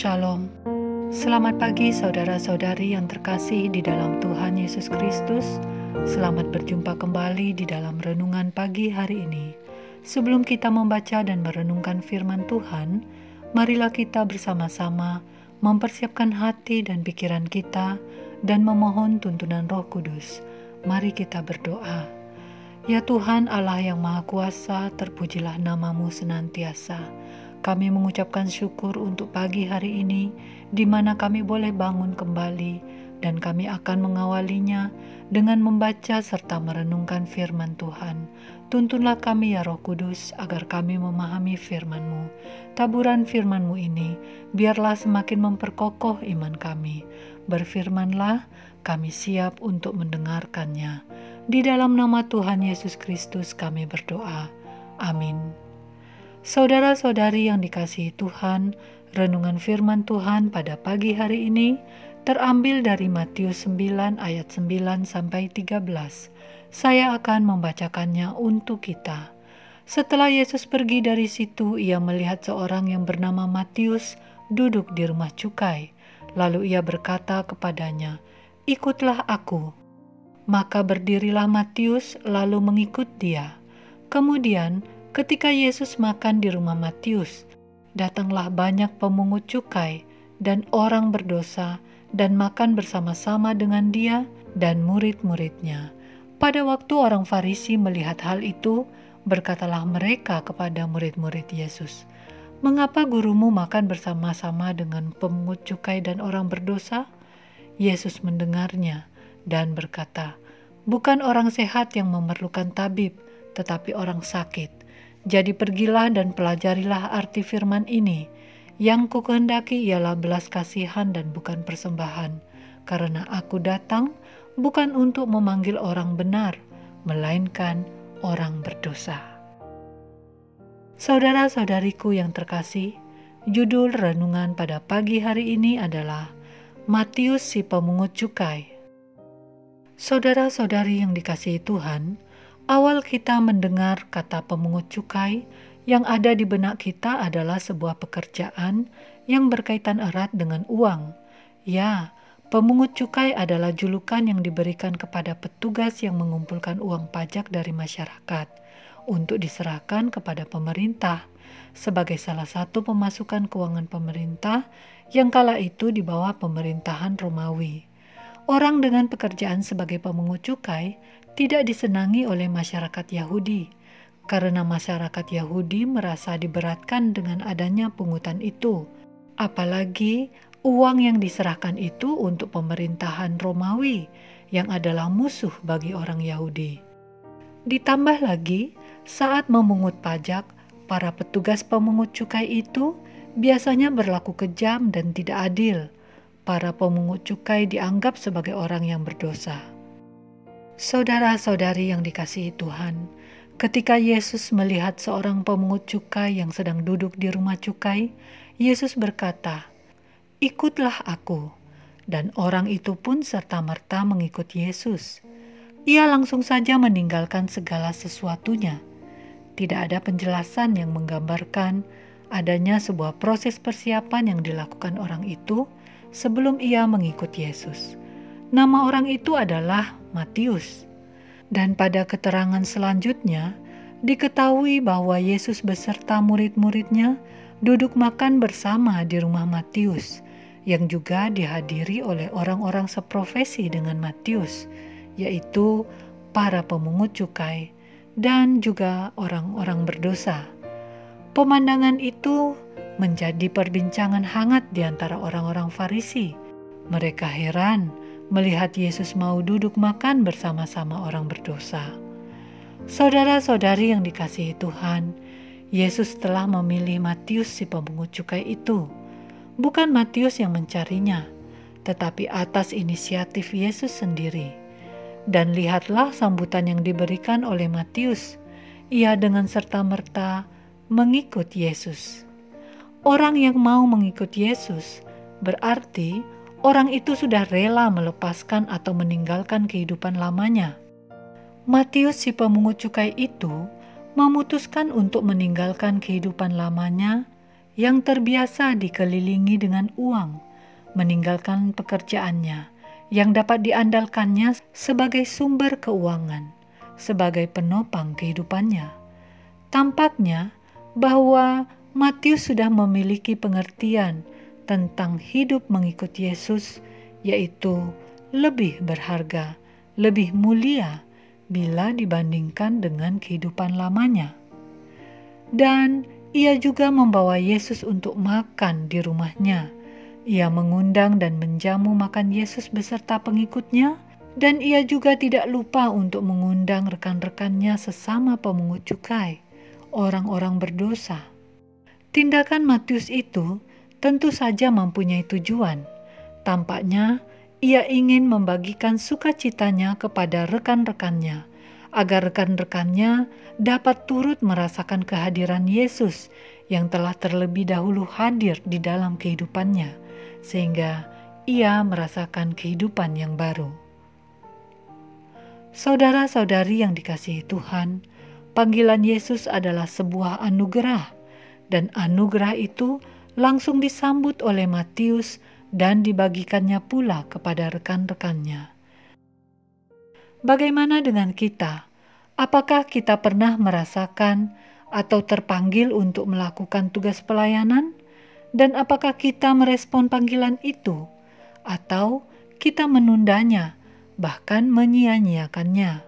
Shalom. Selamat pagi saudara-saudari yang terkasih di dalam Tuhan Yesus Kristus. Selamat berjumpa kembali di dalam renungan pagi hari ini. Sebelum kita membaca dan merenungkan firman Tuhan, marilah kita bersama-sama mempersiapkan hati dan pikiran kita dan memohon tuntunan Roh Kudus. Mari kita berdoa. Ya Tuhan Allah yang Maha Kuasa, terpujilah nama-Mu senantiasa. Kami mengucapkan syukur untuk pagi hari ini, di mana kami boleh bangun kembali, dan kami akan mengawalinya dengan membaca serta merenungkan firman Tuhan. Tuntunlah kami ya Roh Kudus, agar kami memahami firman-Mu. Taburan firman-Mu ini, biarlah semakin memperkokoh iman kami. Berfirmanlah, kami siap untuk mendengarkannya. Di dalam nama Tuhan Yesus Kristus kami berdoa. Amin. Saudara-saudari yang dikasihi Tuhan, renungan firman Tuhan pada pagi hari ini terambil dari Matius 9 ayat 9 sampai 13. Saya akan membacakannya untuk kita. Setelah Yesus pergi dari situ, ia melihat seorang yang bernama Matius duduk di rumah cukai. Lalu ia berkata kepadanya, "Ikutlah aku." Maka berdirilah Matius lalu mengikut dia. Kemudian ketika Yesus makan di rumah Matius, datanglah banyak pemungut cukai dan orang berdosa dan makan bersama-sama dengan dia dan murid-muridnya. Pada waktu orang Farisi melihat hal itu, berkatalah mereka kepada murid-murid Yesus, "Mengapa gurumu makan bersama-sama dengan pemungut cukai dan orang berdosa?" Yesus mendengarnya dan berkata, "Bukan orang sehat yang memerlukan tabib, tetapi orang sakit. Jadi pergilah dan pelajarilah arti firman ini. Yang kukehendaki ialah belas kasihan dan bukan persembahan. Karena aku datang bukan untuk memanggil orang benar, melainkan orang berdosa." Saudara-saudariku yang terkasih, judul renungan pada pagi hari ini adalah Matius si pemungut cukai. Saudara-saudari yang dikasihi Tuhan, awal kita mendengar kata pemungut cukai, yang ada di benak kita adalah sebuah pekerjaan yang berkaitan erat dengan uang. Ya, pemungut cukai adalah julukan yang diberikan kepada petugas yang mengumpulkan uang pajak dari masyarakat untuk diserahkan kepada pemerintah sebagai salah satu pemasukan keuangan pemerintah yang kala itu di bawah pemerintahan Romawi. Orang dengan pekerjaan sebagai pemungut cukai tidak disenangi oleh masyarakat Yahudi, karena masyarakat Yahudi merasa diberatkan dengan adanya pungutan itu. Apalagi uang yang diserahkan itu untuk pemerintahan Romawi yang adalah musuh bagi orang Yahudi. Ditambah lagi, saat memungut pajak, para petugas pemungut cukai itu biasanya berlaku kejam dan tidak adil. Para pemungut cukai dianggap sebagai orang yang berdosa. Saudara-saudari yang dikasihi Tuhan, ketika Yesus melihat seorang pemungut cukai yang sedang duduk di rumah cukai, Yesus berkata, "Ikutlah aku." Dan orang itu pun serta-merta mengikut Yesus. Ia langsung saja meninggalkan segala sesuatunya. Tidak ada penjelasan yang menggambarkan adanya sebuah proses persiapan yang dilakukan orang itu sebelum ia mengikut Yesus. Nama orang itu adalah Matius. Dan pada keterangan selanjutnya, diketahui bahwa Yesus beserta murid-muridnya duduk makan bersama di rumah Matius, yang juga dihadiri oleh orang-orang seprofesi dengan Matius, yaitu para pemungut cukai dan juga orang-orang berdosa. Pemandangan itu menjadi perbincangan hangat di antara orang-orang Farisi. Mereka heran melihat Yesus mau duduk makan bersama-sama orang berdosa. Saudara-saudari yang dikasihi Tuhan, Yesus telah memilih Matius si pemungut cukai itu. Bukan Matius yang mencarinya, tetapi atas inisiatif Yesus sendiri. Dan lihatlah sambutan yang diberikan oleh Matius. Ia dengan serta-merta mengikut Yesus. Orang yang mau mengikut Yesus berarti orang itu sudah rela melepaskan atau meninggalkan kehidupan lamanya. Matius si pemungut cukai itu memutuskan untuk meninggalkan kehidupan lamanya yang terbiasa dikelilingi dengan uang, meninggalkan pekerjaannya yang dapat diandalkannya sebagai sumber keuangan, sebagai penopang kehidupannya. Tampaknya bahwa Matius sudah memiliki pengertian tentang hidup mengikut Yesus, yaitu lebih berharga, lebih mulia bila dibandingkan dengan kehidupan lamanya. Dan ia juga membawa Yesus untuk makan di rumahnya. Ia mengundang dan menjamu makan Yesus beserta pengikutnya, dan ia juga tidak lupa untuk mengundang rekan-rekannya sesama pemungut cukai, orang-orang berdosa. Tindakan Matius itu tentu saja mempunyai tujuan. Tampaknya ia ingin membagikan sukacitanya kepada rekan-rekannya, agar rekan-rekannya dapat turut merasakan kehadiran Yesus yang telah terlebih dahulu hadir di dalam kehidupannya, sehingga ia merasakan kehidupan yang baru. Saudara-saudari yang dikasihi Tuhan, panggilan Yesus adalah sebuah anugerah, dan anugerah itu langsung disambut oleh Matius dan dibagikannya pula kepada rekan-rekannya. Bagaimana dengan kita? Apakah kita pernah merasakan atau terpanggil untuk melakukan tugas pelayanan? Dan apakah kita merespon panggilan itu? Atau kita menundanya, bahkan menyia-nyiakannya?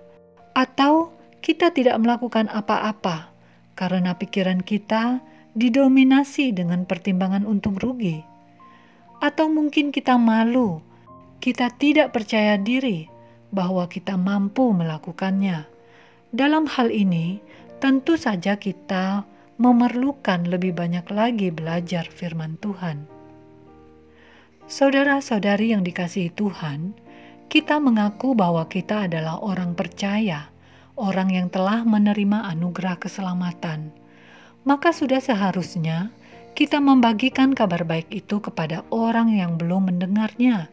Atau kita tidak melakukan apa-apa karena pikiran kita didominasi dengan pertimbangan untung rugi? Atau mungkin kita malu, kita tidak percaya diri bahwa kita mampu melakukannya. Dalam hal ini, tentu saja kita memerlukan lebih banyak lagi belajar firman Tuhan. Saudara-saudari yang dikasihi Tuhan, kita mengaku bahwa kita adalah orang percaya, orang yang telah menerima anugerah keselamatan. Maka sudah seharusnya kita membagikan kabar baik itu kepada orang yang belum mendengarnya.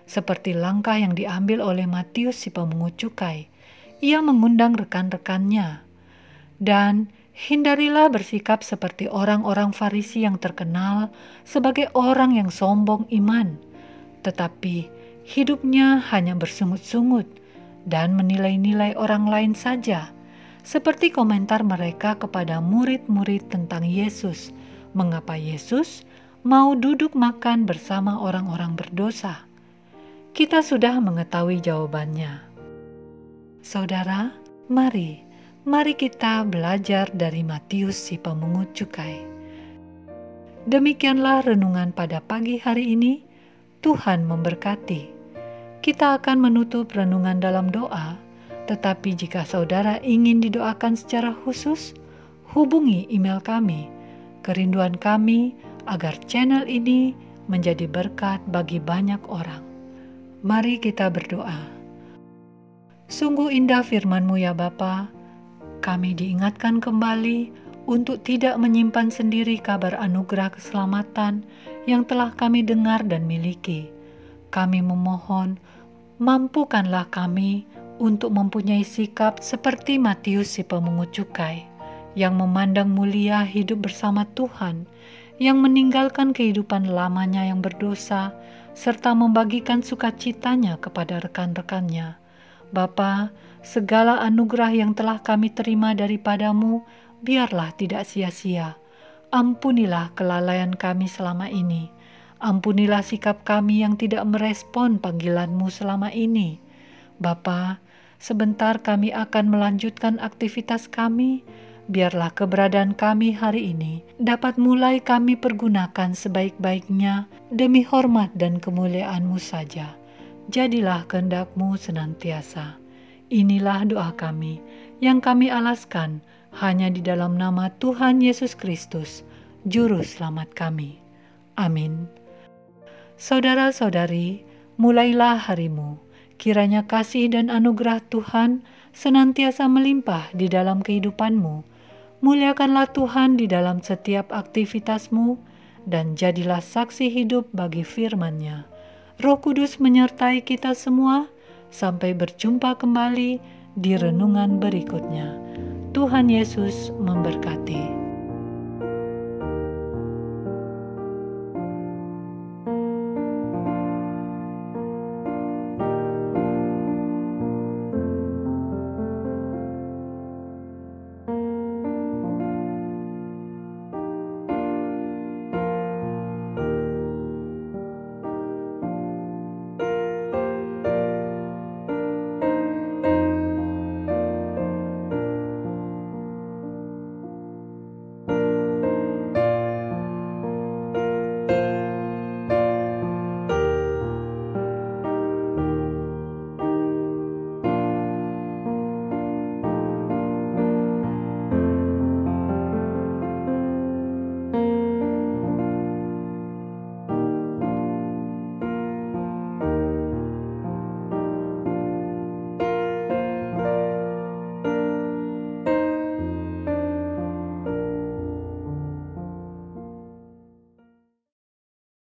Seperti langkah yang diambil oleh Matius si pemungut cukai. Ia mengundang rekan-rekannya. Dan hindarilah bersikap seperti orang-orang Farisi yang terkenal sebagai orang yang sombong iman, tetapi hidupnya hanya bersungut-sungut dan menilai-nilai orang lain saja, seperti komentar mereka kepada murid-murid tentang Yesus, mengapa Yesus mau duduk makan bersama orang-orang berdosa. Kita sudah mengetahui jawabannya. Saudara, mari kita belajar dari Matius si pemungut cukai. Demikianlah renungan pada pagi hari ini. Tuhan memberkati. Kita akan menutup renungan dalam doa, tetapi jika saudara ingin didoakan secara khusus, hubungi email kami. Kerinduan kami agar channel ini menjadi berkat bagi banyak orang. Mari kita berdoa. Sungguh indah firman-Mu ya Bapa. Kami diingatkan kembali untuk tidak menyimpan sendiri kabar anugerah keselamatan yang telah kami dengar dan miliki. Kami memohon, mampukanlah kami untuk mempunyai sikap seperti Matius si pemungut cukai, yang memandang mulia hidup bersama Tuhan, yang meninggalkan kehidupan lamanya yang berdosa, serta membagikan sukacitanya kepada rekan-rekannya. Bapa, segala anugerah yang telah kami terima daripadamu, biarlah tidak sia-sia. Ampunilah kelalaian kami selama ini. Ampunilah sikap kami yang tidak merespon panggilan-Mu selama ini. Bapa, sebentar kami akan melanjutkan aktivitas kami. Biarlah keberadaan kami hari ini dapat mulai kami pergunakan sebaik-baiknya demi hormat dan kemuliaan-Mu saja. Jadilah kehendak-Mu senantiasa. Inilah doa kami yang kami alaskan hanya di dalam nama Tuhan Yesus Kristus, Juru Selamat kami. Amin. Saudara-saudari, mulailah harimu. Kiranya kasih dan anugerah Tuhan senantiasa melimpah di dalam kehidupanmu. Muliakanlah Tuhan di dalam setiap aktivitasmu dan jadilah saksi hidup bagi firman-Nya. Roh Kudus menyertai kita semua. Sampai berjumpa kembali di renungan berikutnya. Tuhan Yesus memberkati.